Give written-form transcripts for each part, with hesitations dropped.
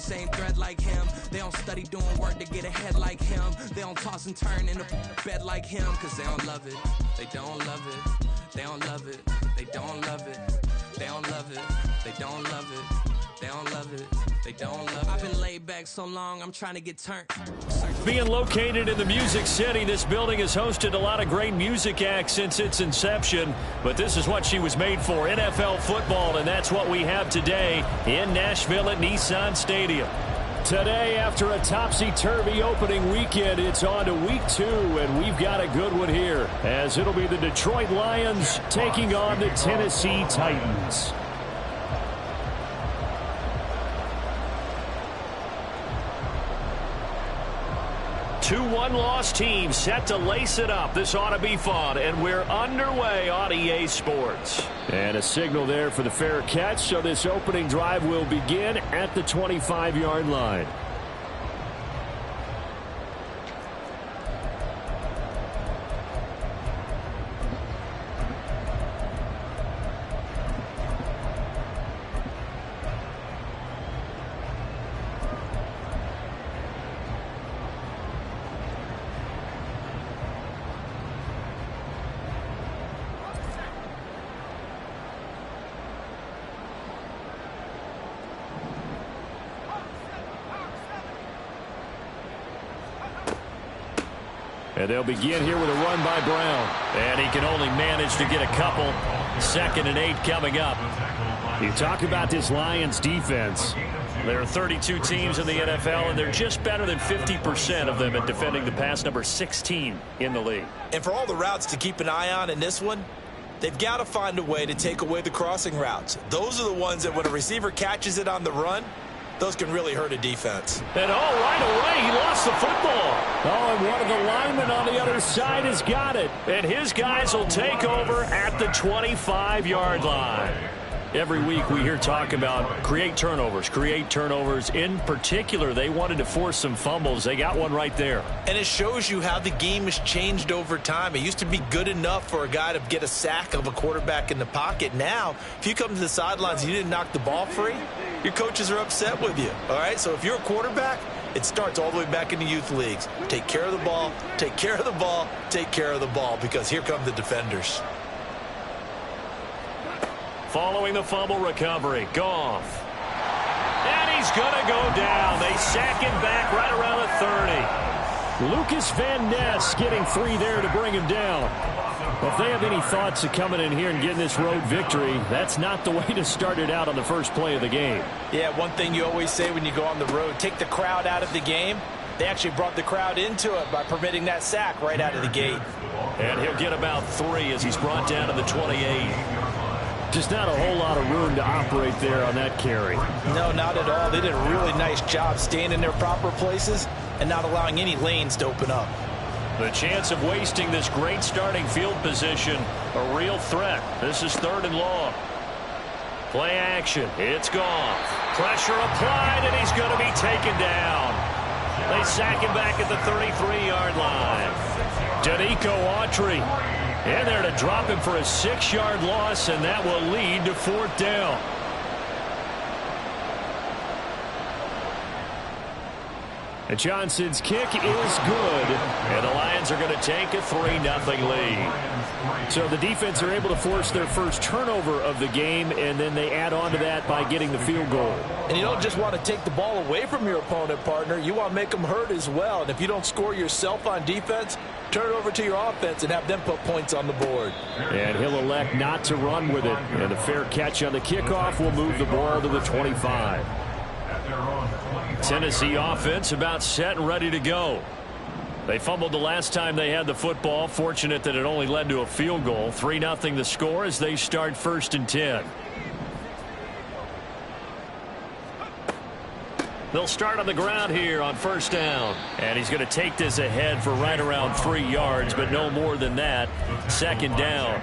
same thread like him. They don't study doing work to get ahead like him. They don't toss and turn in the bed like him. Cause they don't love it, they don't love it. They don't love it, they don't love it. They don't love it, they don't love it. They don't love it, they don't love it. I've been laid back so long, I'm trying to get turned. Being located in the Music City, this building has hosted a lot of great music acts since its inception. But this is what she was made for, NFL football, and that's what we have today in Nashville at Nissan Stadium. Today, after a topsy-turvy opening weekend, it's on to week 2, and we've got a good one here, as it'll be the Detroit Lions taking on the Tennessee Titans. 2-1 loss team set to lace it up. This ought to be fun, and we're underway on EA Sports. And a signal there for the fair catch, so this opening drive will begin at the 25-yard line. And they'll begin here with a run by Brown. And he can only manage to get a couple. 2nd and 8 coming up. You talk about this Lions defense. There are 32 teams in the NFL, and they're just better than 50% of them at defending the pass, number 16 in the league. And for all the routes to keep an eye on in this one, they've got to find a way to take away the crossing routes. Those are the ones that when a receiver catches it on the run, those can really hurt a defense. And right away, he lost the football. And one of the linemen on the other side has got it. And his guys will take over at the 25-yard line. Every week we hear talk about create turnovers. In particular, they wanted to force some fumbles. They got one right there. And it shows you how the game has changed over time. It used to be good enough for a guy to get a sack of a quarterback in the pocket. Now, if you come to the sidelines and you didn't knock the ball free, your coaches are upset with you. All right, so if you're a quarterback, it starts all the way back in the youth leagues. Take care of the ball, take care of the ball, take care of the ball, because here come the defenders. Following the fumble recovery, Goff. And he's going to go down. They sack him back right around the 30. Lucas Van Ness getting 3 there to bring him down. If they have any thoughts of coming in here and getting this road victory, that's not the way to start it out on the first play of the game. Yeah, one thing you always say when you go on the road, take the crowd out of the game. They actually brought the crowd into it by permitting that sack right out of the gate. And he'll get about 3 as he's brought down to the 28. Just not a whole lot of room to operate there on that carry. No, not at all. They did a really nice job staying in their proper places and not allowing any lanes to open up. The chance of wasting this great starting field position, a real threat. This is 3rd and long. Play action. It's gone. Pressure applied, and he's going to be taken down. They sack him back at the 33-yard line. Danico Autry in there to drop him for a 6-yard loss, and that will lead to 4th down. And Johnson's kick is good, and the Lions are going to take a 3-0 lead. So the defense are able to force their first turnover of the game, and then they add on to that by getting the field goal. And you don't just want to take the ball away from your opponent, partner. You want to make them hurt as well. And if you don't score yourself on defense, turn it over to your offense and have them put points on the board. And he'll elect not to run with it. And the fair catch on the kickoff will move the ball to the 25. Tennessee offense about set and ready to go. They fumbled the last time they had the football. Fortunate that it only led to a field goal. 3-0 the score as they start 1st and 10. They'll start on the ground here on 1st down. And he's going to take this ahead for right around 3 yards, but no more than that. 2nd down.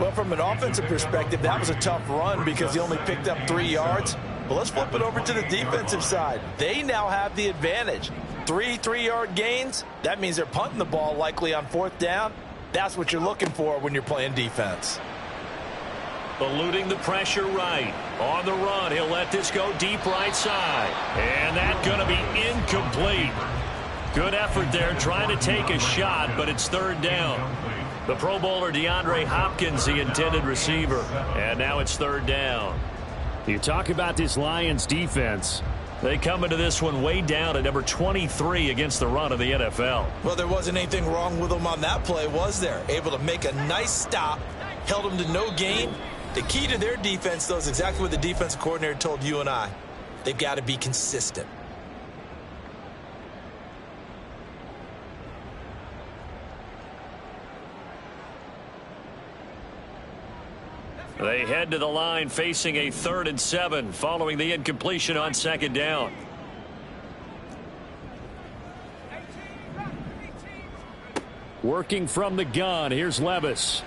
Well, from an offensive perspective, that was a tough run because he only picked up 3 yards. But let's flip it over to the defensive side. They now have the advantage. 3 3-yard gains. That means they're punting the ball likely on 4th down. That's what you're looking for when you're playing defense. eluding the pressure right. On the run, he'll let this go deep right side. And that's going to be incomplete. Good effort there trying to take a shot, but it's third down. The Pro Bowler DeAndre Hopkins, the intended receiver. And now it's third down. You talk about this Lions defense. They come into this one way down at number 23 against the run of the NFL. Well, there wasn't anything wrong with them on that play, was there? Able to make a nice stop, held them to no gain. The key to their defense, though, is exactly what the defensive coordinator told you and I. They've got to be consistent. They head to the line facing a 3rd and 7 following the incompletion on second down. Working from the gun. Here's Levis.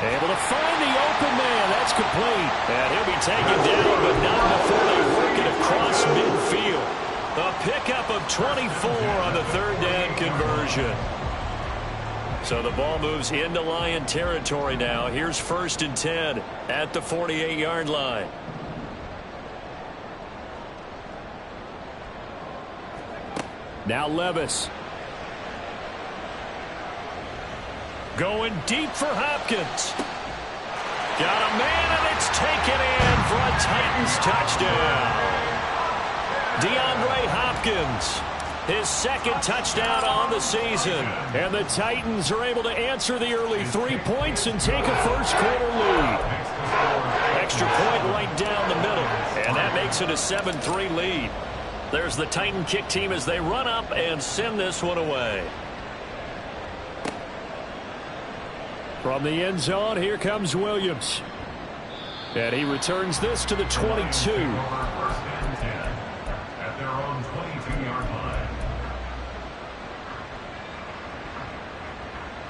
Able to find the open man. That's complete. And he'll be taken down, but not before they work it across midfield. A pickup of 24 on the 3rd down conversion. So the ball moves into Lion territory now. Here's 1st and 10 at the 48-yard line. Now Levis. Going deep for Hopkins. Got a man, and it's taken in for a Titans touchdown. DeAndre Hopkins, his 2nd touchdown on the season. And the Titans are able to answer the early 3 points and take a first-quarter lead. Extra point right down the middle, and that makes it a 7-3 lead. There's the Titan kick team as they run up and send this one away. From the end zone, here comes Williams. And he returns this to the 22.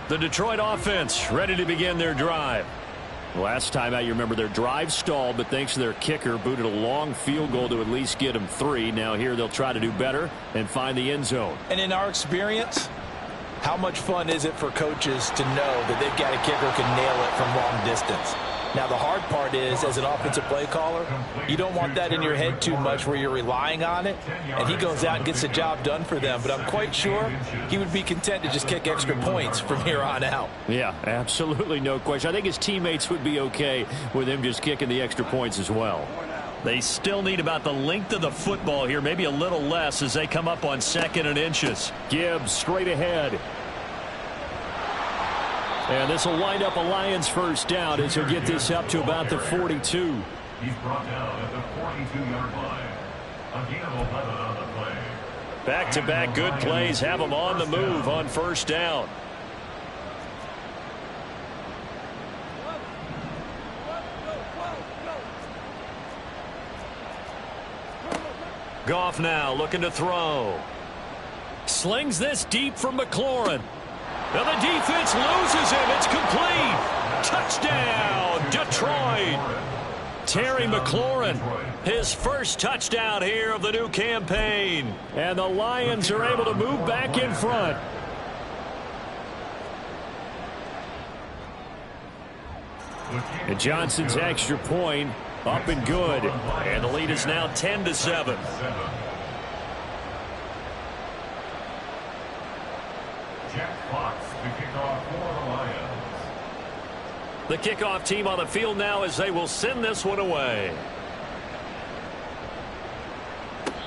The Detroit offense ready to begin their drive. Last time out, you remember their drive stalled, but thanks to their kicker, booted a long field goal to at least get them 3. Now here they'll try to do better and find the end zone. And in our experience, how much fun is it for coaches to know that they've got a kicker who can nail it from long distance? Now, the hard part is, as an offensive play caller, you don't want that in your head too much where you're relying on it, and he goes out and gets the job done for them. But I'm quite sure he would be content to just kick extra points from here on out. Yeah, absolutely no question. I think his teammates would be okay with him just kicking the extra points as well. They still need about the length of the football here, maybe a little less as they come up on 2nd and inches. Gibbs straight ahead. And this will wind up a Lions first down as he'll get this up to about the 42. He's brought down at the 42-yard line. A gain of 11 on the play. Back-to-back good plays have them on the move on first down. Goff now looking to throw. Slings this deep for McLaurin. And the defense loses him. It's complete. Touchdown, Detroit. Terry McLaurin, his first touchdown here of the new campaign. And the Lions are able to move back in front. And Johnson's extra point up and good. And the lead is now 10-7. Jack Fox to kick off for the Lions. The kickoff team on the field now as they will send this one away.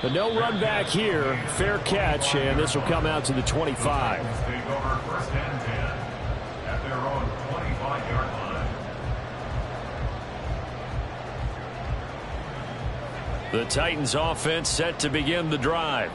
The no run back here. Fair catch, and this will come out to the 25. Take over 1st and 10 at their own 25-yard line. The Titans offense set to begin the drive.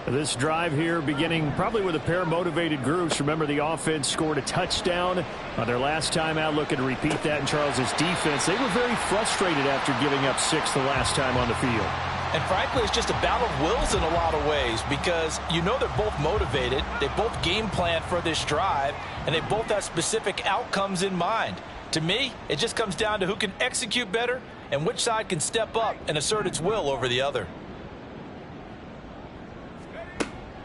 This drive here beginning probably with a pair of motivated groups. Remember, the offense scored a touchdown on their last time out. Looking to repeat that in Charles's defense. They were very frustrated after giving up 6 the last time on the field. And frankly, it's just a battle of wills in a lot of ways because you know they're both motivated. They both game plan for this drive, and they both have specific outcomes in mind. To me, it just comes down to who can execute better and which side can step up and assert its will over the other.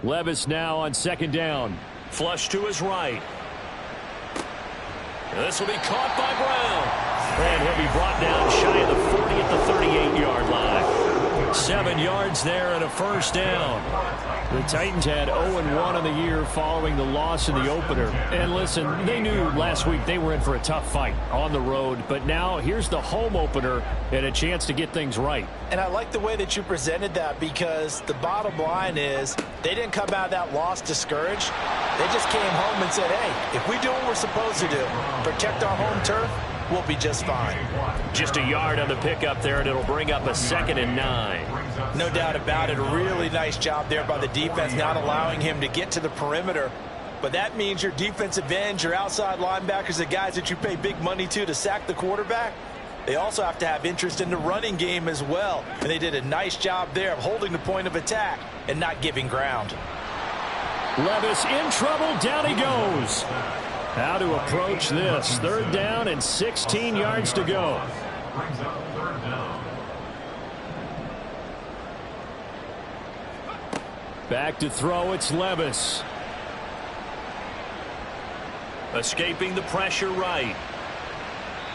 Levis now on 2nd down. Flush to his right. This will be caught by Brown. And he'll be brought down shy of the 40 at the 38-yard line. 7 yards there and a first down. The Titans had 0-1 in the year following the loss in the opener. And listen, they knew last week they were in for a tough fight on the road. But now here's the home opener and a chance to get things right. And I like the way that you presented that, because the bottom line is they didn't come out of that loss discouraged. They just came home and said, hey, if we do what we're supposed to do, protect our home turf, we'll be just fine. Just a yard on the pickup there, and it'll bring up a 2nd and 9. No doubt about it. A really nice job there by the defense, not allowing him to get to the perimeter. But that means your defensive ends, your outside linebackers, the guys that you pay big money to sack the quarterback, they also have to have interest in the running game as well. And they did a nice job there of holding the point of attack and not giving ground. Levis in trouble. Down he goes. How to approach this. 3rd down and 16 yards to go. Brings up 3rd down. Back to throw. It's Levis. Escaping the pressure right.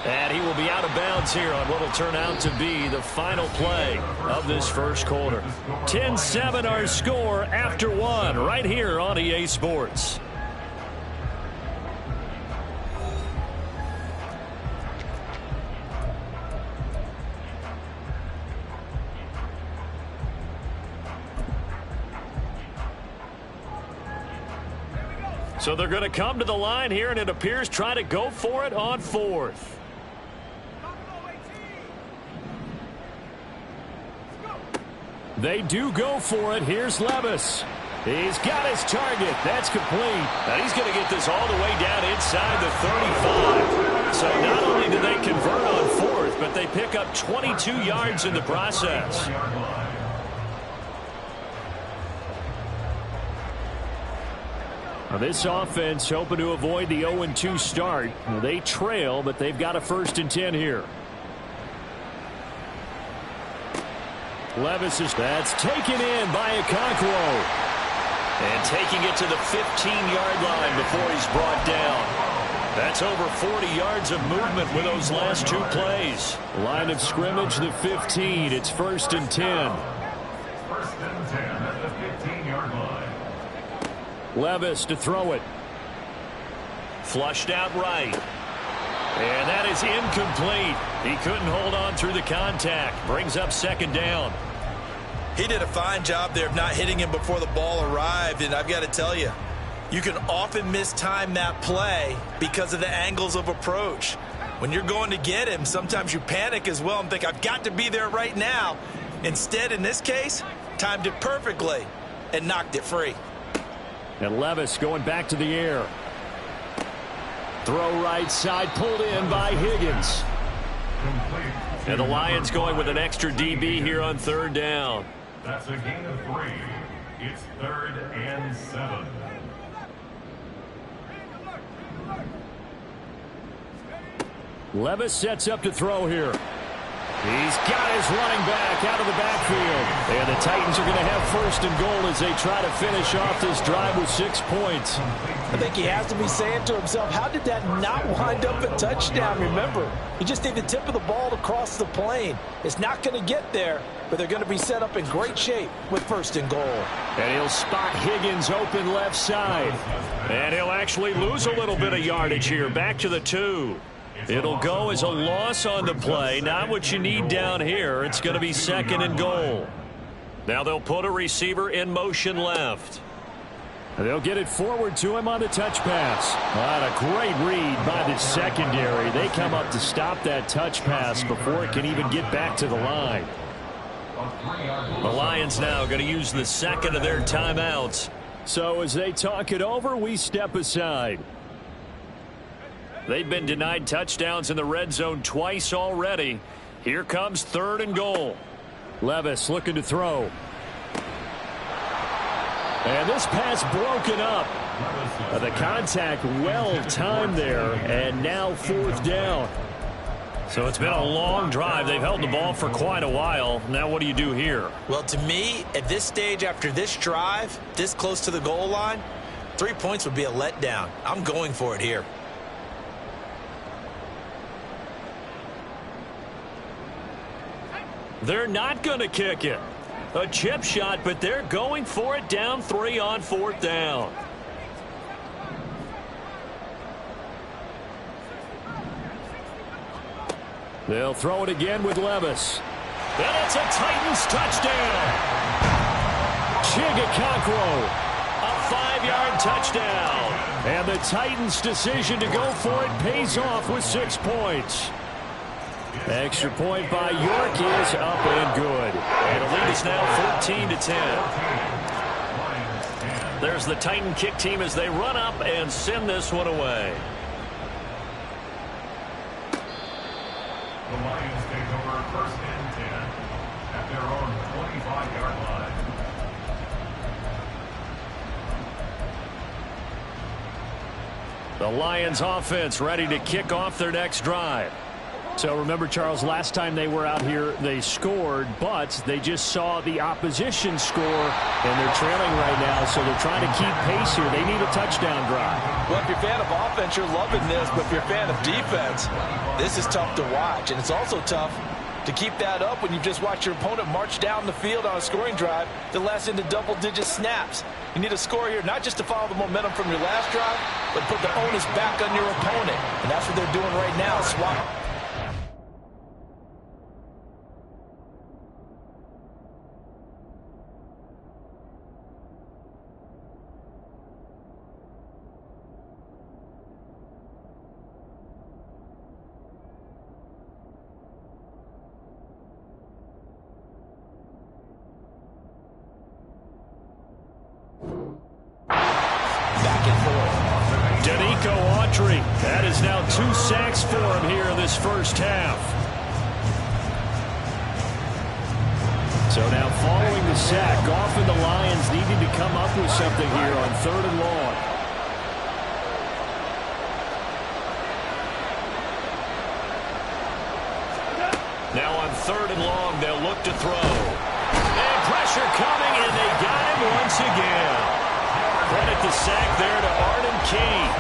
And he will be out of bounds here on what will turn out to be the final play of this first quarter. 10-7 our score after 1 right here on EA Sports. So they're going to come to the line here, and it appears try to go for it on 4th. They do go for it. Here's Levis. He's got his target. That's complete. And he's going to get this all the way down inside the 35. So not only do they convert on 4th, but they pick up 22 yards in the process. Now this offense hoping to avoid the 0-2 start. They trail, but they've got a 1st and 10 here. Levis is that's taken in by Okonkwo. And taking it to the 15-yard line before he's brought down. That's over 40 yards of movement with those last 2 plays. Line of scrimmage, the 15. It's 1st and 10. 1st and 10 at the 15-yard line. Levis to throw it. Flushed out right. And that is incomplete. He couldn't hold on through the contact. Brings up 2nd down. He did a fine job there of not hitting him before the ball arrived. And I've got to tell you, you can often mistime that play because of the angles of approach. When you're going to get him, sometimes you panic as well and think, I've got to be there right now. Instead, in this case, timed it perfectly and knocked it free. And Levis going back to the air. Throw right side, pulled in by Higgins. And the Lions going with an extra DB here on 3rd down. That's a gain of 3. It's 3rd and 7. Levis sets up to throw here. He's got his running back out of the backfield. And the Titans are going to have 1st and goal as they try to finish off this drive with 6 points. I think he has to be saying to himself, how did that not wind up a touchdown? Remember, you just need the tip of the ball to cross the plane. It's not going to get there, but they're going to be set up in great shape with 1st and goal. And he'll spot Higgins open left side. And he'll actually lose a little bit of yardage here. Back to the 2. It'll go as a loss on the play. Not what you need down here. It's going to be 2nd and goal. Now they'll put a receiver in motion left. They'll get it forward to him on the touch pass. What a great read by the secondary. They come up to stop that touch pass before it can even get back to the line. The Lions now going to use the 2nd of their timeouts. So as they talk it over, we step aside. They've been denied touchdowns in the red zone twice already. Here comes 3rd and goal. Levis looking to throw. And this pass broken up. The contact well timed there. And now 4th down. So it's been a long drive. They've held the ball for quite a while. Now what do you do here? Well, to me, at this stage after this drive, this close to the goal line, 3 points would be a letdown. I'm going for it here. They're not going to kick it. A chip shot, but they're going for it down 3 on 4th down. They'll throw it again with Levis. And it's a Titans touchdown. Chigakakro, a 5-yard touchdown. And the Titans' decision to go for it pays off with 6 points. Extra point by York is up and good. And the lead is now 14-10. There's the Titan kick team as they run up and send this one away. The Lions take over 1st and 10 at their own 25-yard line. The Lions offense ready to kick off their next drive. So remember, Charles, last time they were out here, they scored, but they just saw the opposition score, and they're trailing right now, so they're trying to keep pace here. They need a touchdown drive. Well, if you're a fan of offense, you're loving this, but if you're a fan of defense, this is tough to watch, and it's also tough to keep that up when you just watch your opponent march down the field on a scoring drive that lasts into double-digit snaps. You need a score here, not just to follow the momentum from your last drive, but put the onus back on your opponent, and that's what they're doing right now, swap. That is now 2 sacks for him here in this first half. So now following the sack, Goff and the Lions needing to come up with something here on 3rd and long. Now on 3rd and long, they'll look to throw. And pressure coming, and they got him once again. Credit the sack there to Arden Key.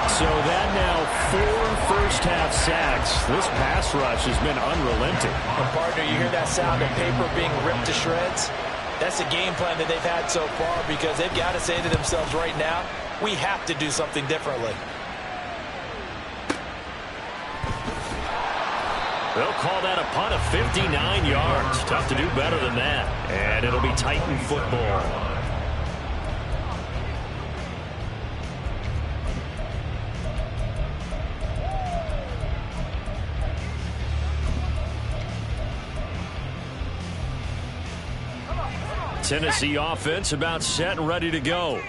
So that now 4 first-half sacks. This pass rush has been unrelenting. And partner, you hear that sound of paper being ripped to shreds? That's the game plan that they've had so far because they've got to say to themselves right now, we have to do something differently. They'll call that a punt of 59 yards. Tough to do better than that. And it'll be Titan football. Tennessee offense about set and ready to go.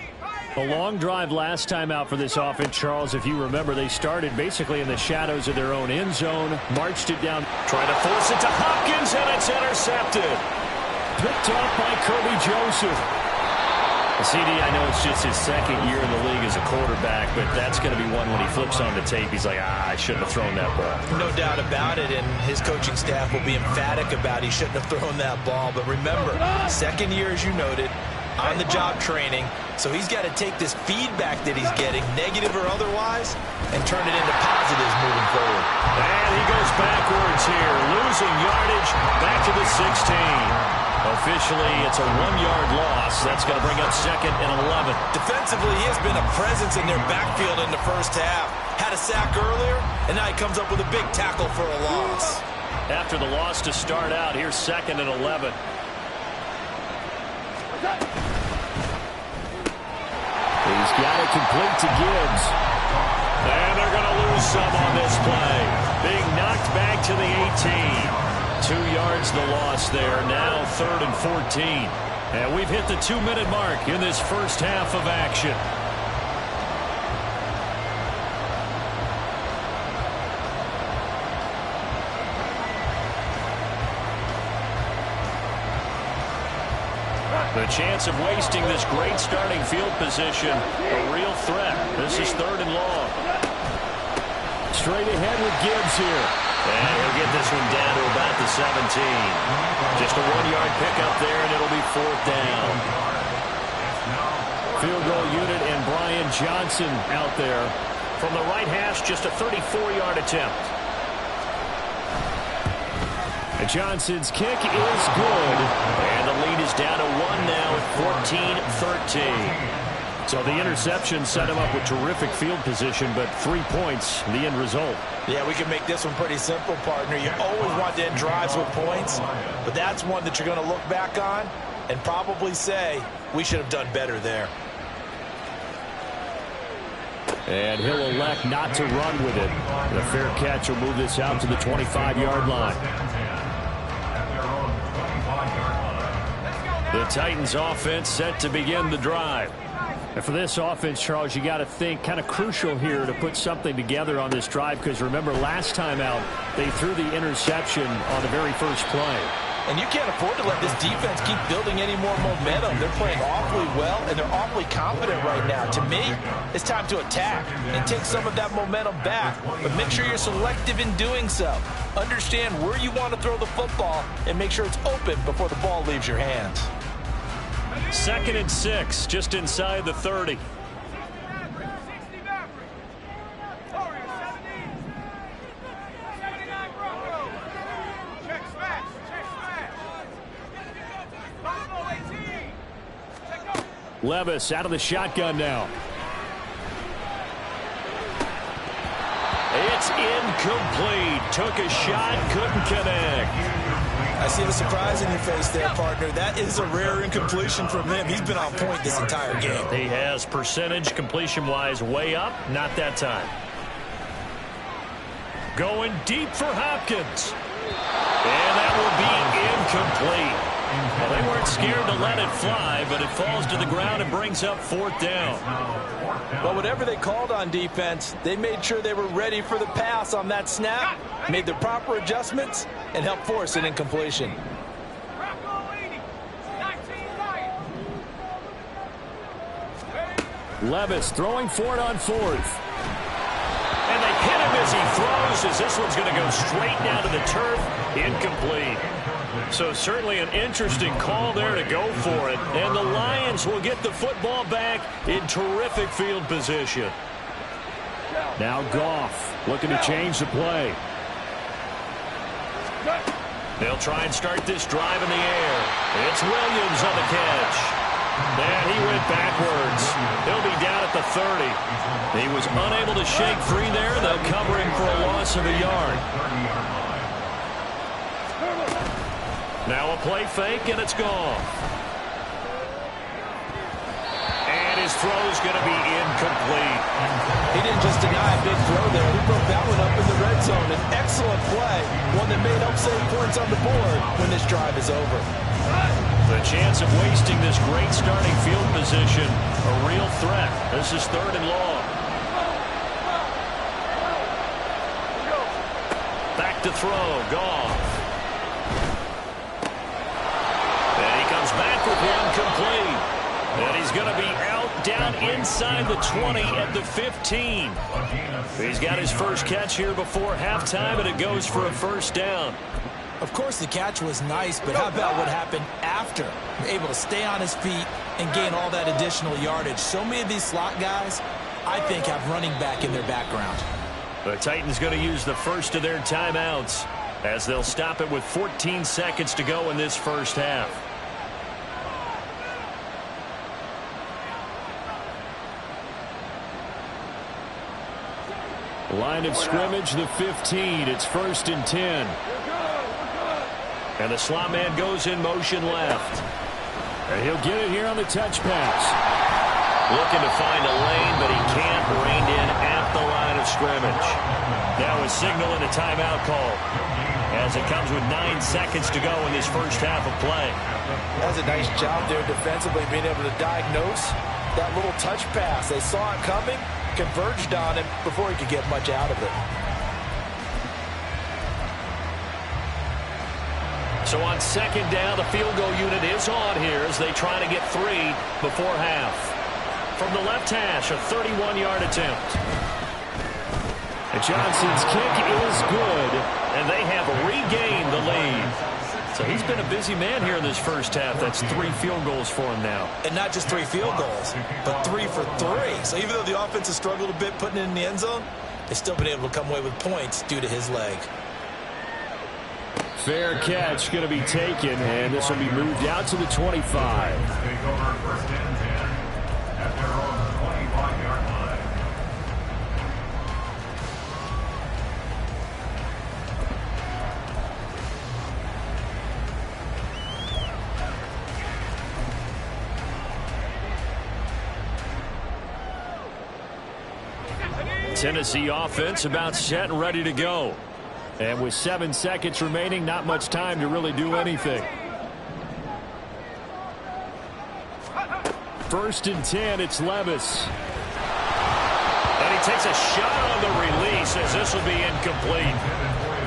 A long drive last time out for this offense, Charles. If you remember, they started basically in the shadows of their own end zone, marched it down. Trying to force it to Hopkins, and it's intercepted. Picked up by Kirby Joseph. CD, I know it's just his 2nd year in the league as a quarterback, but that's going to be one when he flips on the tape. He's like, I shouldn't have thrown that ball. No doubt about it, and his coaching staff will be emphatic about he shouldn't have thrown that ball. But remember, 2nd year, as you noted, on-the-job training, so he's got to take this feedback that he's getting, negative or otherwise, and turn it into positives moving forward. And he goes backwards here, losing yardage back to the 16. Officially, it's a 1-yard loss. That's going to bring up 2nd and 11. Defensively, he has been a presence in their backfield in the first half. Had a sack earlier, and now he comes up with a big tackle for a loss. After the loss to start out, here's 2nd and 11. He's got it complete to Gibbs. And they're going to lose some on this play. Being knocked back to the 18. 2 yards the loss there. Now 3rd and 14. And we've hit the 2-minute mark in this first half of action. The chance of wasting this great starting field position, a real threat. This is 3rd and long. Straight ahead with Gibbs here. And he'll get this one down to about the 17. Just a 1-yard pickup there, and it'll be 4th down. Field goal unit and Brian Johnson out there. From the right hash, just a 34-yard attempt. And Johnson's kick is good. And the lead is down to 1 now at 14-13. So the interception set him up with terrific field position, but 3 points, the end result. Yeah, we can make this one pretty simple, partner. You always want to end drives with points, but that's one that you're going to look back on and probably say, we should have done better there. And he'll elect not to run with it. The fair catch will move this out to the 25-yard line. The Titans offense set to begin the drive. And for this offense, Charles, you got to think kind of crucial here to put something together on this drive, because remember last time out they threw the interception on the very first play. And you can't afford to let this defense keep building any more momentum. They're playing awfully well, and they're awfully confident right now. To me, it's time to attack and take some of that momentum back. But make sure you're selective in doing so. Understand where you want to throw the football and make sure it's open before the ball leaves your hands. 2nd and 6, just inside the 30. Levis out of the shotgun now. It's incomplete. Took a shot, couldn't connect. I see the surprise in your face there, partner. That is a rare incompletion from him. He's been on point this entire game. He has percentage completion-wise way up. Not that time. Going deep for Hopkins. And that will be incomplete. Well, they weren't scared to let it fly, but it falls to the ground and brings up 4th down. But whatever they called on defense, they made sure they were ready for the pass on that snap, made the proper adjustments, and helped force an incompletion. Levis throwing for it on 4th. And they hit him as he throws, as this one's going to go straight down to the turf. Incomplete. So certainly an interesting call there to go for it. And the Lions will get the football back in terrific field position. Now Goff looking to change the play. They'll try and start this drive in the air. It's Williams on the catch. And he went backwards. He'll be down at the 30. He was unable to shake free there. They'll cover him for a loss of a yard. Now a play fake, and it's gone. And his throw's going to be incomplete. He didn't just deny a big throw there. He broke that one up in the red zone. An excellent play, one that may help save points on the board when this drive is over. The chance of wasting this great starting field position, a real threat. This is 3rd and long. Back to throw, Goff. And he comes back with one complete. And he's going to be out down inside the 20 at the 15. He's got his first catch here before halftime, and it goes for a 1st down. Of course, the catch was nice, but how about what happened after? Able to stay on his feet and gain all that additional yardage. So many of these slot guys, I think, have running back in their background. The Titans going to use the first of their timeouts as they'll stop it with 14 seconds to go in this first half. Line of scrimmage, the 15. It's 1st and 10. And the slot man goes in motion left. And he'll get it here on the touch pass. Looking to find a lane, but he can't. Reined in at the line of scrimmage. Now a signal and a timeout call as it comes with 9 seconds to go in this first half of play. That's a nice job there defensively, being able to diagnose that little touch pass. They saw it coming, converged on him before he could get much out of it. So on 2nd down, the field goal unit is on here as they try to get 3 before half. From the left hash, a 31-yard attempt. And Johnson's kick is good. And they have regained the lead. So he's been a busy man here in this first half. That's 3 field goals for him now. And not just 3 field goals, but 3 for 3. So even though the offense has struggled a bit putting it in the end zone, they've still been able to come away with points due to his leg. Fair catch going to be taken, and this will be moved out to the 25. Take over first and 10 at their own 25-yard line. Tennessee offense about set and ready to go. And with 7 seconds remaining, not much time to really do anything. First and 10, it's Levis. And he takes a shot on the release as this will be incomplete.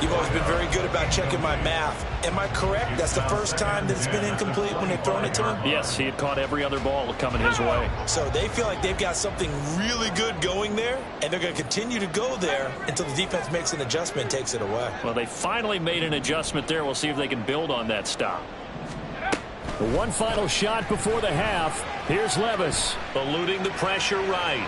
You've always been very good about checking my math. Am I correct? That's the first time that it's been incomplete when they've thrown it to him? Yes, he had caught every other ball coming his way. So they feel like they've got something really good going there, and they're going to continue to go there until the defense makes an adjustment and takes it away. Well, they finally made an adjustment there. We'll see if they can build on that stop. One final shot before the half. Here's Levis. Eluding the pressure right.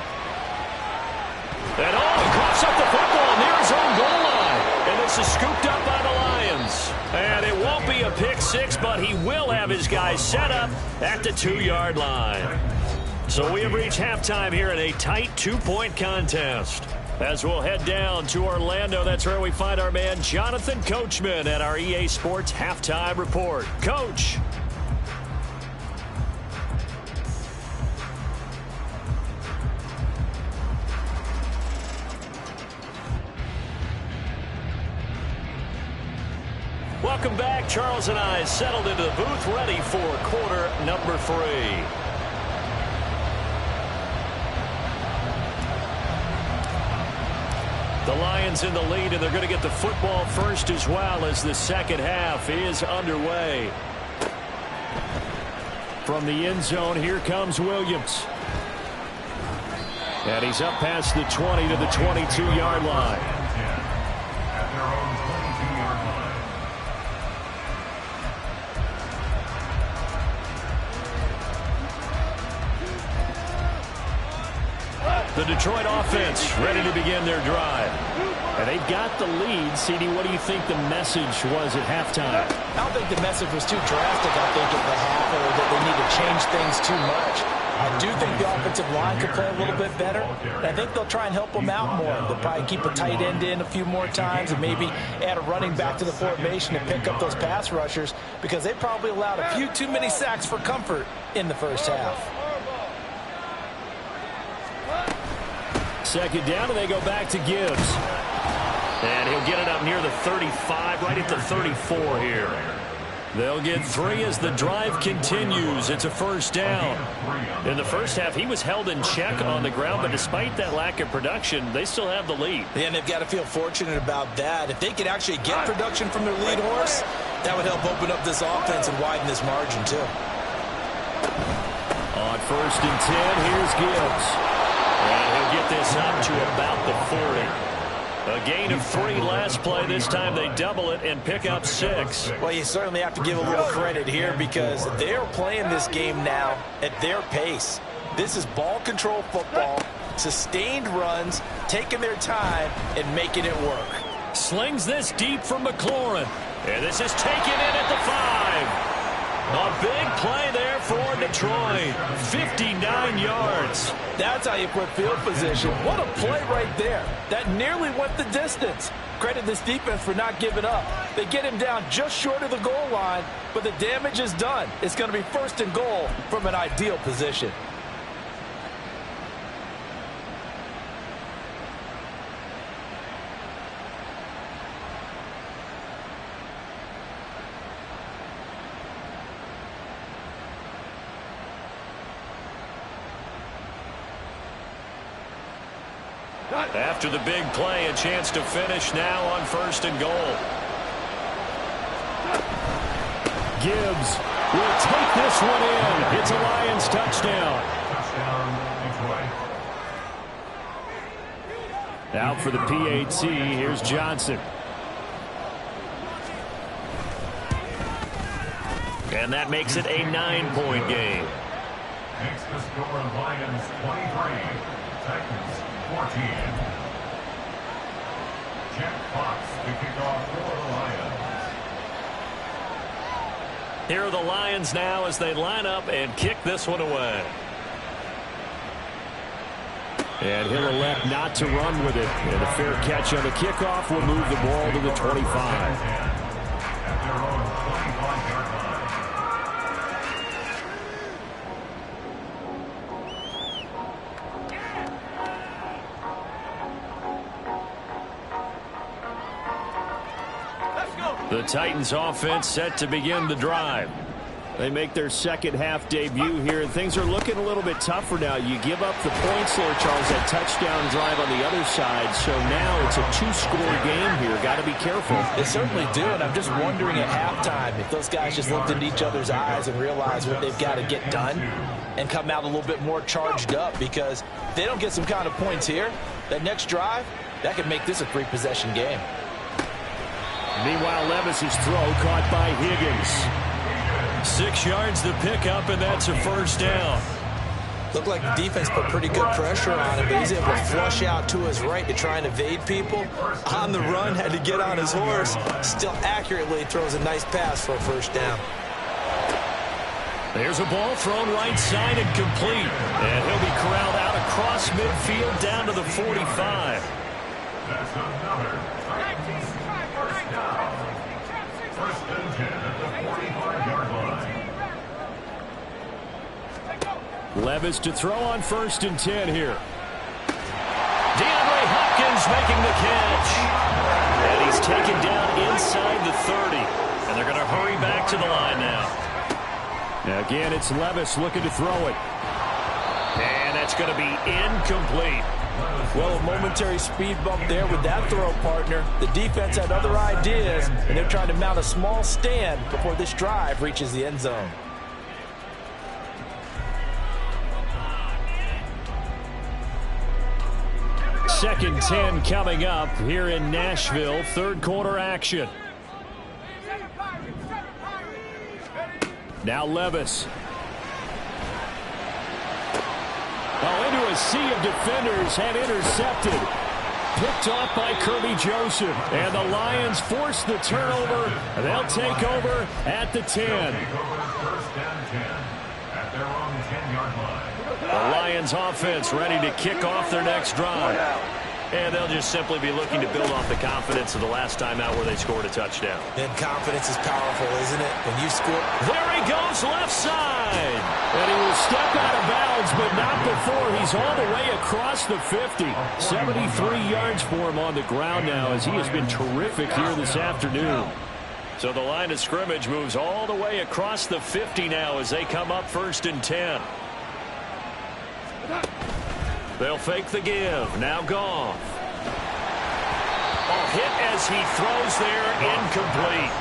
And he coughs up the football near his own goal line. And this is scooped up by the Lions. And it won't be a pick six, but he will have his guys set up at the 2-yard line. So we have reached halftime here in a tight 2-point contest. As we'll head down to Orlando, that's where we find our man Jonathan Coachman at our EA Sports Halftime Report. Coach. Welcome back. Charles and I settled into the booth, ready for quarter number 3. The Lions in the lead, and they're going to get the football first as well as the second half is underway. From the end zone, here comes Williams. And he's up past the 20 to the 22-yard line. At their own 22-yard line. The Detroit offense ready to begin their drive. And they've got the lead. CD, what do you think the message was at halftime? I don't think the message was too drastic, I think, at the half, or that they need to change things too much. I do think the offensive line could play a little bit better. And I think they'll try and help them out more. They'll probably keep a tight end in a few more times and maybe add a running back to the formation and pick up those pass rushers, because they probably allowed a few too many sacks for comfort in the first half. Second down, and they go back to Gibbs. And he'll get it up near the 35, right at the 34 here. They'll get 3 as the drive continues. It's a first down. In the first half, he was held in check on the ground, but despite that lack of production, they still have the lead. Yeah, and they've got to feel fortunate about that. If they could actually get production from their lead horse, that would help open up this offense and widen this margin, too. On first and 10, here's Gibbs. And he'll get this up to about the 40. A gain of 3 last play. This time they double it and pick up 6. Well, you certainly have to give a little credit here, because they're playing this game now at their pace. This is ball control football, sustained runs, taking their time and making it work. Slings this deep from McLaurin. And this is taken in at the 5. A big play there for Detroit. 59 yards. That's how you put field position. What a play right there. That nearly went the distance. Credit this defense for not giving up. They get him down just short of the goal line, but the damage is done. It's going to be first and goal from an ideal position. After the big play, a chance to finish now on first and goal. Gibbs will take this one in. It's a Lions touchdown. Out for the PAT, here's Johnson. And that makes it a 9-point game. Makes the score Lions 23, Titans 14. Jack Fox to kick off for the Lions. Here are the Lions now as they line up and kick this one away. And he'll elect not to run with it. And a fair catch on the kickoff will move the ball to the 25. The Titans offense set to begin the drive. They make their second half debut here, and things are looking a little bit tougher now. You give up the points there, Charles, that touchdown drive on the other side. So now it's a two-score game here. Got to be careful. They certainly do, and I'm just wondering at halftime if those guys just looked into each other's eyes and realized what they've got to get done and come out a little bit more charged up, because if they don't get some kind of points here, that next drive, that could make this a three-possession game. Meanwhile, Levis's throw caught by Higgins. 6 yards to pick up, and that's a first down. Looked like the defense put pretty good pressure on him, but he's able to flush out to his right to try and evade people. On the run, had to get on his horse. Still accurately throws a nice pass for a first down. There's a ball thrown right side and complete. And he'll be corralled out across midfield down to the 45. That's another first down. First and 10 at the 45-yard line. Levis to throw on first and 10 here. DeAndre Hopkins making the catch. And he's taken down inside the 30. And they're going to hurry back to the line now. Again, it's Levis looking to throw it. And that's going to be incomplete. Well, a momentary speed bump there with that throw, partner. The defense had other ideas, and they're trying to mount a small stand before this drive reaches the end zone. Second 10 coming up here in Nashville. Third quarter action. Now Levis. Oh, into a sea of defenders and intercepted. Picked off by Kirby Joseph. And the Lions force the turnover. And they'll take over at the 10. First and 10 at their own 10-yard line. The Lions offense ready to kick off their next drive. And they'll just simply be looking to build off the confidence of the last time out where they scored a touchdown. And confidence is powerful, isn't it? When you score. There he goes, left side. And he will step out of bounds, but not before. He's all the way across the 50. 73 yards for him on the ground now, as he has been terrific here this afternoon. So the line of scrimmage moves all the way across the 50 now as they come up first and 10. They'll fake the give. Now Goff. A hit as he throws there, incomplete.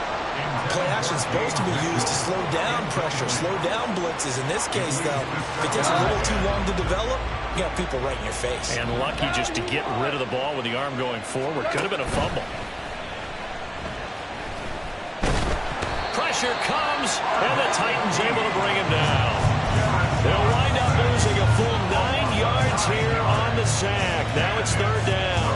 Play action is supposed to be used to slow down pressure, slow down blitzes. In this case, though, if it takes a little too long to develop, you got people right in your face. And lucky just to get rid of the ball with the arm going forward. Could have been a fumble. Pressure comes, and the Titans able to bring him down. They'll wind up losing a full 9 yards here on the sack. Now it's third down.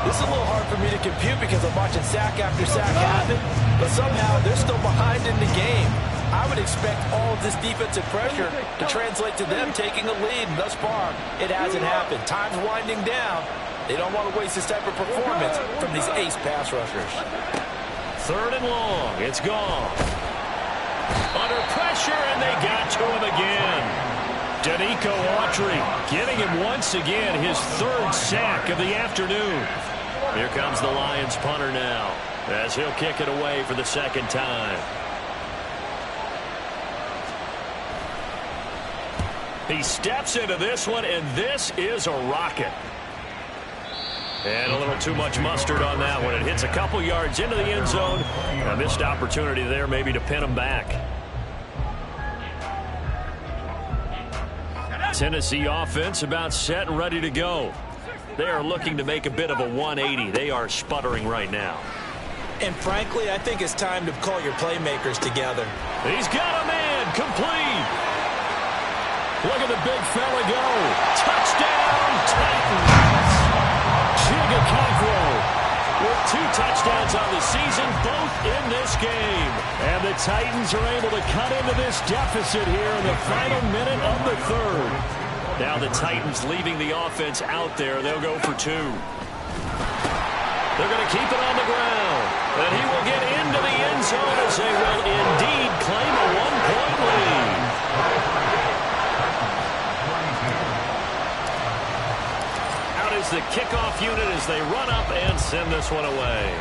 This is a little hard for me to compute because I'm watching sack after sack happen, but somehow they're still behind in the game. I would expect all of this defensive pressure to translate to them taking a lead, and thus far, it hasn't happened. Time's winding down. They don't want to waste this type of performance from these ace pass rushers. Third and long. It's Goff. Under pressure, and they got to him again. Danico Autry getting him once again, his third sack of the afternoon. Here comes the Lions punter now, as he'll kick it away for the second time. He steps into this one, and this is a rocket. And a little too much mustard on that one. It hits a couple yards into the end zone. A missed opportunity there maybe to pin him back. Tennessee offense about set and ready to go. They are looking to make a bit of a 180. They are sputtering right now. And frankly, I think it's time to call your playmakers together. He's got a man, complete. Look at the big fella go. Touchdown, Titans. Chigga Conqueror with 2 touchdowns on the season, both in this game. And the Titans are able to cut into this deficit here in the final minute of the third. Now the Titans leaving the offense out there. They'll go for 2. They're going to keep it on the ground. And he will get into the end zone as they will indeed claim a 1-point lead. Out is the kickoff unit as they run up and send this one away.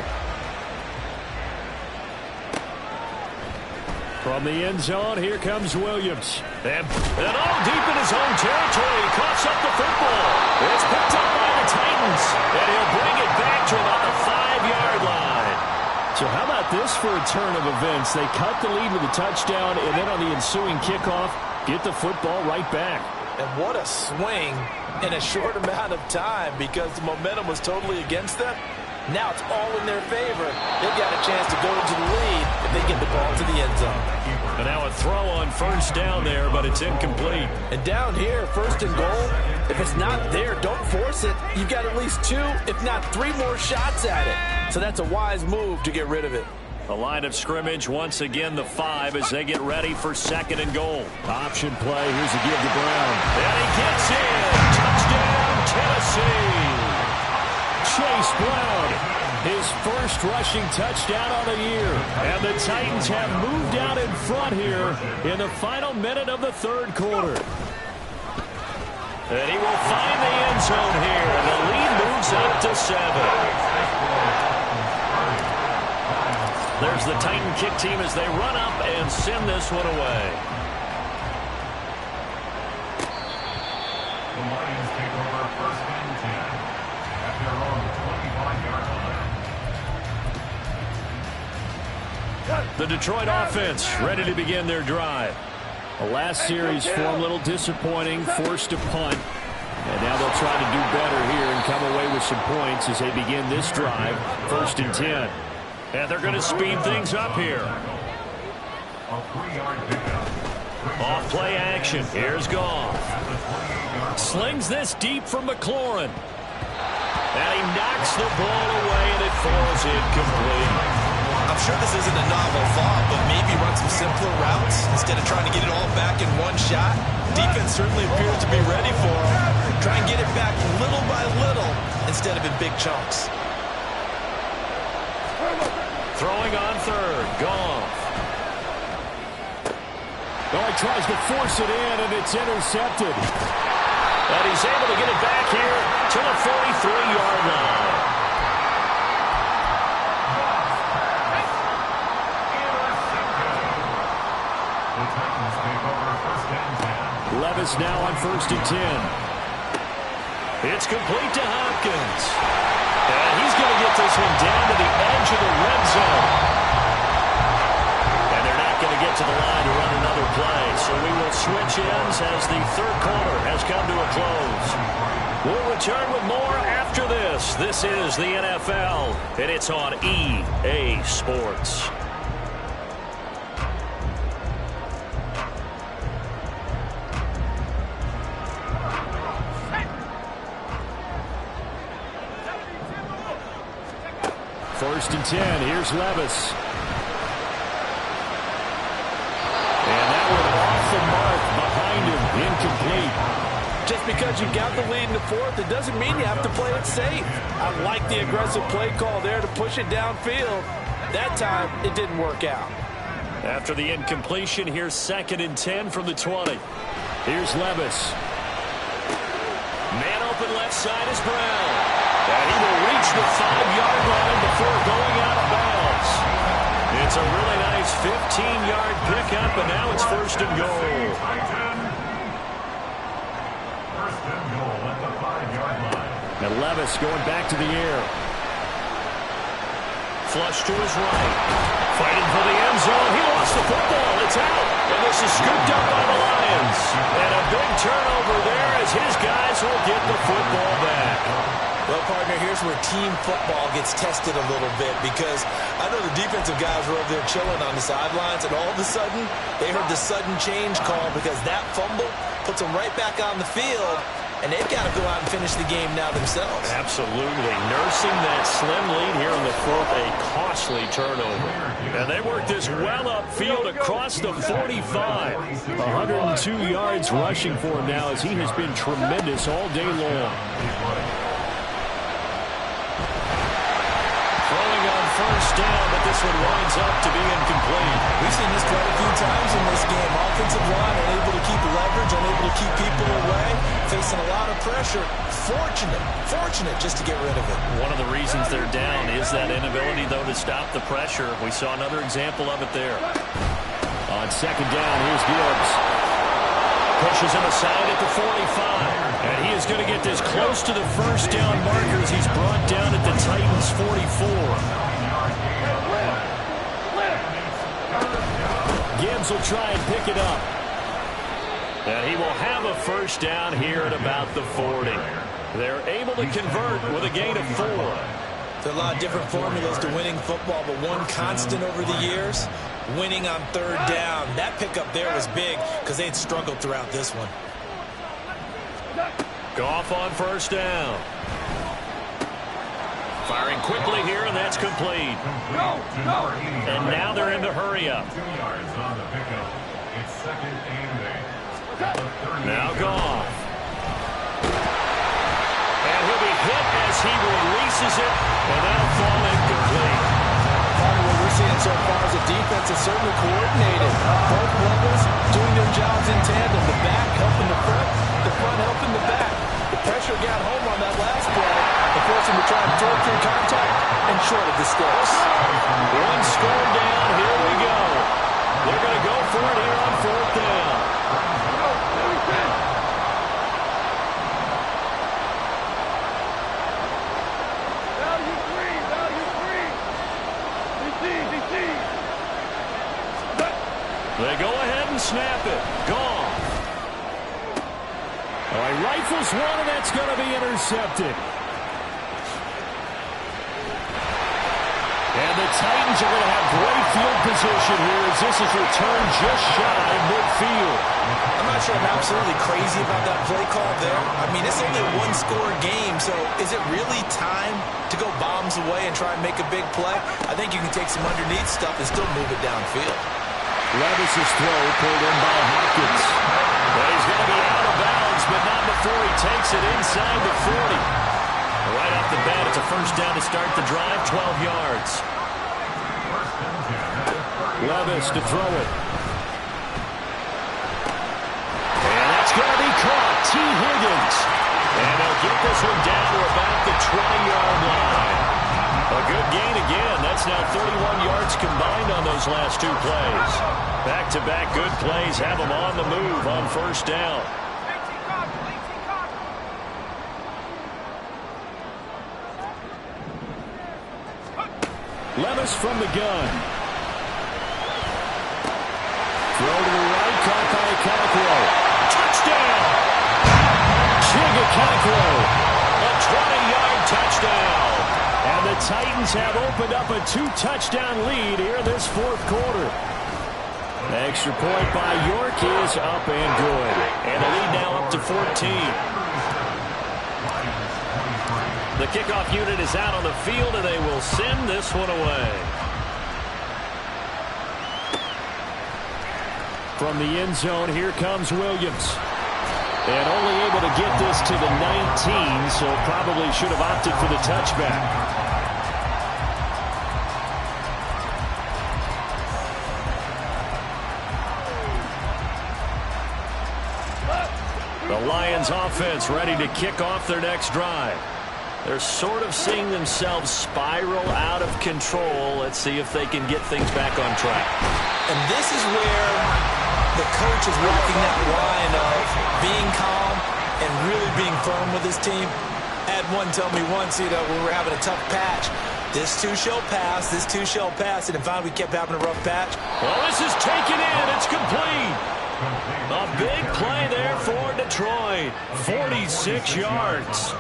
From the end zone, here comes Williams. And all deep in his own territory. He coughs up the football. It's picked up by the Titans. And he'll bring it back to about the 5-yard line. So how about this for a turn of events? They cut the lead with a touchdown, and then on the ensuing kickoff, get the football right back. And what a swing in a short amount of time because the momentum was totally against them. Now it's all in their favor. They've got a chance to go into the lead if they get the ball to the end zone. And now a throw on first down there, but it's incomplete. And down here, 1st and goal, if it's not there, don't force it. You've got at least 2, if not 3 more shots at it. So that's a wise move to get rid of it. The line of scrimmage, once again, the 5 as they get ready for 2nd and goal. Option play. Here's a give to Brown. And he gets in. Touchdown, Tennessee. Chase Brown, his first rushing touchdown on the year. And the Titans have moved out in front here in the final minute of the third quarter. And he will find the end zone here. And the lead moves up to 7. There's the Titan kick team as they run up and send this one away. The Lions take over 1st and 10 at their own 25-yard line. The Detroit offense ready to begin their drive. The last series form a little disappointing, forced to punt. And now they'll try to do better here and come away with some points as they begin this drive, 1st and 10. And they're going to speed things up here. A 3-yard pickup. Off play action. Here's Goff. Slings this deep from McLaurin. And he knocks the ball away, and it falls incomplete. I'm sure this isn't a novel thought, but maybe run some simpler routes instead of trying to get it all back in one shot. Defense certainly appears to be ready for him. Try and get it back little by little instead of in big chunks. Throwing on 3rd. Goff. Oh, he tries to force it in, and it's intercepted. And he's able to get it back here to the 43-yard line. The Titans take over 1st and 10. Levis now on 1st and 10. It's complete to Hopkins. And he's going to get this one down to the edge of the red zone. And they're not going to get to the line to run another play. So we will switch ends as the third quarter has come to a close. We'll return with more after this. This is the NFL, and it's on EA Sports. First and 10. Here's Levis. And that one off the mark behind him. Incomplete. Just because you got the lead in the 4th, it doesn't mean you have to play it safe. I like the aggressive play call there to push it downfield. That time, it didn't work out. After the incompletion, here's 2nd and 10 from the 20. Here's Levis. Man open left side is Brown. And he will reach the 5-yard line before going out of bounds. It's a really nice 15-yard pickup, and now it's 1st and goal. 1st and goal at the 5-yard line. And Levis going back to the air. Flush to his right. Fighting for the end zone. He lost the football. It's out. And this is scooped up by the Lions. And a big turnover there as his guys will get the football back. Well, partner, here's where team football gets tested a little bit because I know the defensive guys were over there chilling on the sidelines, and all of a sudden, they heard the sudden change call because that fumble puts them right back on the field, and they've got to go out and finish the game now themselves. Absolutely. Nursing that slim lead here in the fourth, a costly turnover. And they work this well upfield across the 45. 102 yards rushing for him now as he has been tremendous all day long. First down, but this one winds up to be incomplete. We've seen this quite a few times in this game. Offensive line unable to keep leverage, unable to keep people away, facing a lot of pressure. Fortunate just to get rid of it. One of the reasons they're down is that inability, though, to stop the pressure. We saw another example of it there. On second down, here's Gibbs. Pushes him aside at the 45. And he is going to get this close to the first down markers. He's brought down at the Titans' 44. Gibbs will try and pick it up. And he will have a first down here at about the 40. They're able to convert with a gain of 4. There are a lot of different formulas to winning football, but one constant over the years, winning on third down. That pickup there was big because they had struggled throughout this one. Goff on first down. Firing quickly here, and that's complete. And now they're in the hurry up. 2 yards on the pickup. It's second and 8. Now Goff. And he'll be hit as he releases it, and that'll fall incomplete. What we're seeing so far is the defense is certainly coordinated. Both levels doing their jobs in tandem. The back helping the front helping the back. The pressure got home on that last play and forced him to try and throw through contact and short of the sticks. One score down. Here we go. They're going to go for it here on fourth down. They go ahead and snap it. Gone. All right, rifles one, and that's going to be intercepted. And the Titans are going to have great field position here as this is returned just shy of midfield. I'm not sure I'm absolutely crazy about that play call there. I mean, it's only a one-score game, so is it really time to go bombs away and try and make a big play? I think you can take some underneath stuff and still move it downfield. Levis's throw pulled in by Hopkins. But he's going to be out of bounds, but not before he takes it inside the 40. Right off the bat, it's a first down to start the drive, 12 yards. Levis to throw it. And that's going to be caught. T. Higgins. And they'll get this one down to about the 20-yard line. A good gain again. That's now 31 yards combined on those last two plays. Back-to-back good plays have them on the move on first down. Levis from the gun. Throw to the right, caught by Okoronkwo. Touchdown! Okoronkwo. A 20-yard touchdown. And the Titans have opened up a 2-touchdown lead here in this fourth quarter. Extra point by York is up and good. And the lead now up to 14. The kickoff unit is out on the field, and they will send this one away. From the end zone, here comes Williams. And only able to get this to the 19, so probably should have opted for the touchback. The Lions offense ready to kick off their next drive. They're sort of seeing themselves spiral out of control. Let's see if they can get things back on track. And this is where the coach is walking that line of being calm and really being firm with his team. Had one tell me once, when we were having a tough patch, this too shall pass, this too shall pass, and in fact we kept having a rough patch. Well, this is taken in. It's complete. A big play there for Detroit. 46 yards.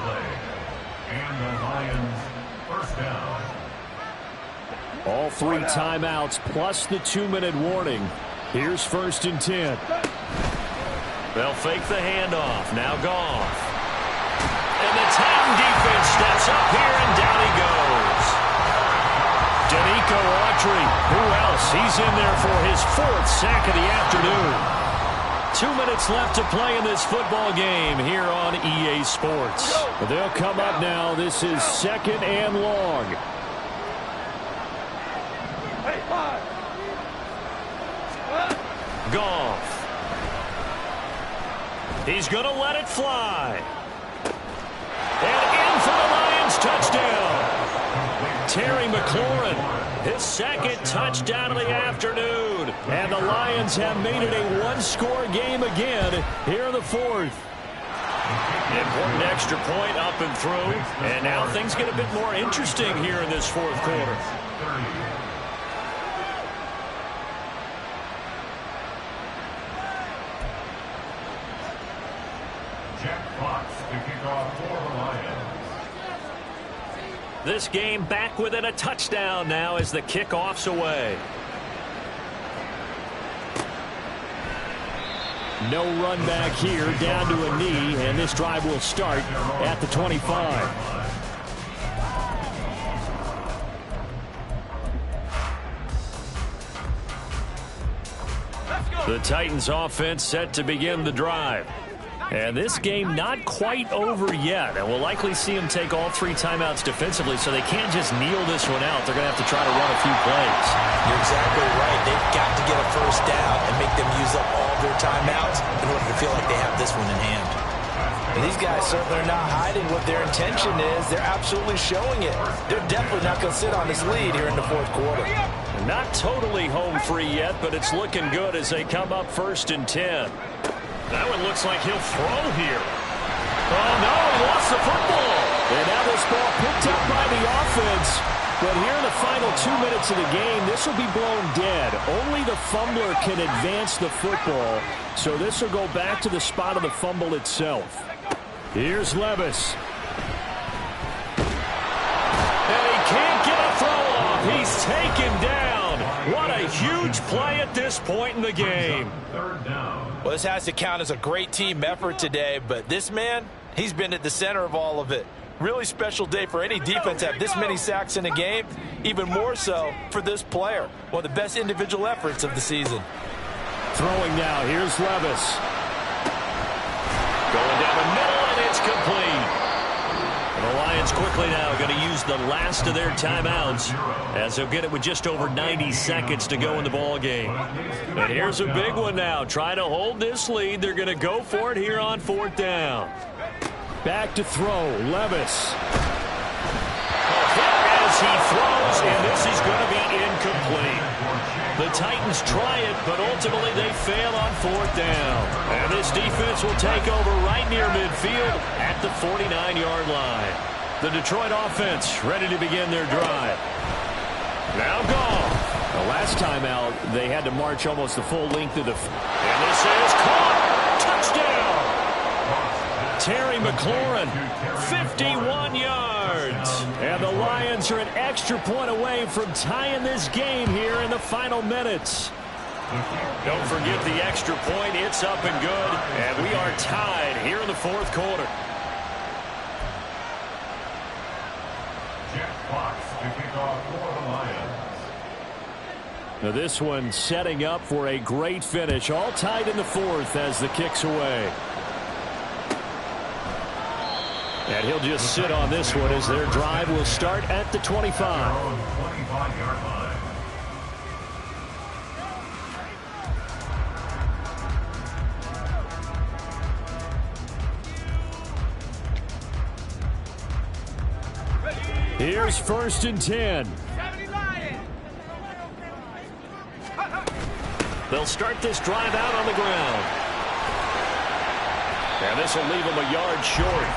And the Lions first down. All three timeouts plus the 2-minute warning. Here's 1st and 10. They'll fake the handoff. Now Goff. And the Titan defense steps up here, and down he goes. Danico Autry, who else? He's in there for his 4th sack of the afternoon. 2 minutes left to play in this football game here on EA Sports. They'll come up now. This is 2nd and long. Goff. He's going to let it fly. And in for the Lions touchdown. Terry McLaurin, his 2nd touchdown of the afternoon. And the Lions have made it a one-score game again here in the 4th. Important extra point up and through. And now things get a bit more interesting here in this 4th quarter. Jack Fox to kick off for the Lions. This game back within a touchdown now as the kickoff's away. No run back here, down to a knee, and this drive will start at the 25. The Titans offense set to begin the drive. And this game not quite over yet. And we'll likely see them take all 3 timeouts defensively, so they can't just kneel this one out. They're going to have to try to run a few plays. You're exactly right. They've got to get a first down and make them use up all their timeouts in order to feel like they have this one in hand. And these guys certainly are not hiding what their intention is. They're absolutely showing it. They're definitely not going to sit on this lead here in the 4th quarter. Not totally home free yet, but it's looking good as they come up 1st and 10. That one looks like he'll throw here. Oh, no, he lost the football. And now this ball picked up by the offense. But here in the final 2 minutes of the game, this will be blown dead. Only the fumbler can advance the football. So this will go back to the spot of the fumble itself. Here's Levis. And he can't get a throw off. He's taken down. What a huge play at this point in the game. 3rd down. Well, this has to count as a great team effort today, but this man, he's been at the center of all of it. Really special day for any defense to have this many sacks in a game, even more so for this player. One of the best individual efforts of the season. Throwing now, here's Levis. Going down the middle, and it's complete. And the Lions quickly now going to use the last of their timeouts as they'll get it with just over 90 seconds to go in the ball game. And here's a big one now. Trying to hold this lead. They're going to go for it here on 4th down. Back to throw, Levis. As he throws, and this is going to be incomplete. The Titans try it, but ultimately they fail on 4th down. And this defense will take over right near midfield at the 49-yard line. The Detroit offense ready to begin their drive. Now Goff. The last time out, they had to march almost the full length of the... And this is caught. Touchdown. Terry McLaurin, 51 yards. And the Lions are an extra point away from tying this game here in the final minutes. Don't forget the extra point. It's up and good. And we are tied here in the 4th quarter. Jack Fox to kick off for the Lions. Now this one setting up for a great finish. All tied in the 4th as the kick's away. And he'll just sit on this one as their drive will start at the 25. 25-yard line. Here's 1st and 10. They'll start this drive out on the ground. And this will leave them a yard short.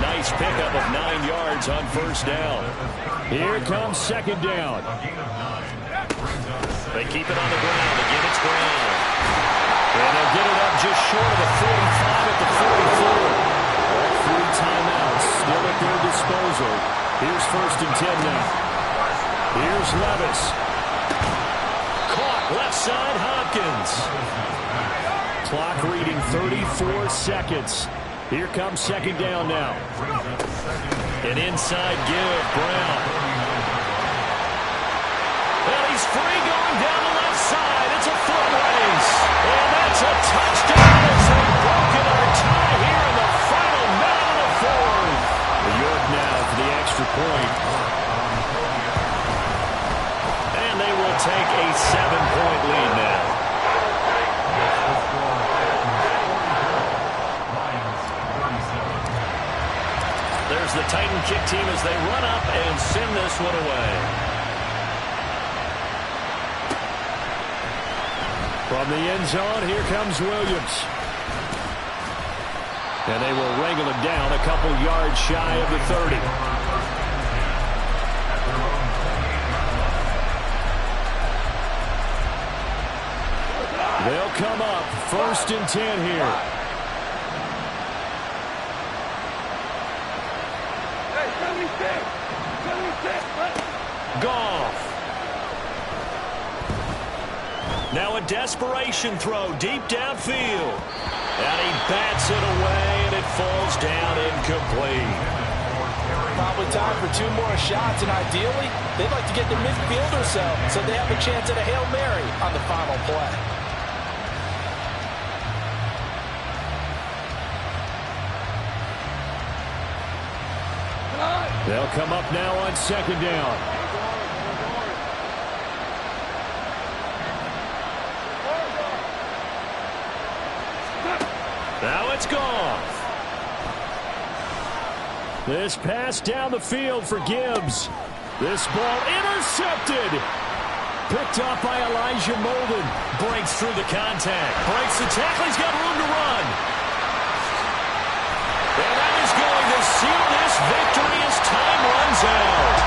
Nice pickup of 9 yards on 1st down. Here comes 2nd down. They keep it on the ground. Again, it's Brown. And they'll get it up just short of the 45 at the 44. All 3 timeouts still at their disposal. Here's 1st and 10 now. Here's Levis. Caught left side, Hopkins. Clock reading 34 seconds. Here comes second down now. An inside give, Brown. Well, he's free going down the left side. It's a foot race. And that's a touchdown as they've broken our tie here in the final minute of the fourth. York now for the extra point. And they will take a 7-point lead now. There's the Titan kick team as they run up and send this one away. From the end zone, here comes Williams. And they will wrangle him down a couple yards shy of the 30. They'll come up 1st and 10 here. Goff. Now a desperation throw deep downfield. And he bats it away, and it falls down incomplete. Probably time for 2 more shots, and ideally, they'd like to get to midfield or so they have a chance at a Hail Mary on the final play. They'll come up now on second down. Now it's Goff. This pass down the field for Gibbs. This ball intercepted. Picked up by Elijah Molden. Breaks through the contact. Breaks the tackle. He's got room to run. And that is going to seal this victory as time runs out.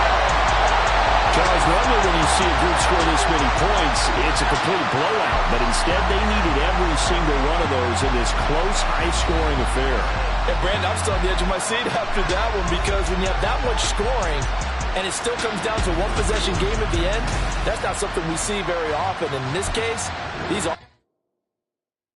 Charles, normally when you see a group score this many points, it's a complete blowout. But instead, they needed every single one of those in this close, high-scoring affair. And, Brandon, I'm still on the edge of my seat after that one because when you have that much scoring and it still comes down to one possession game at the end, that's not something we see very often. And in this case, these are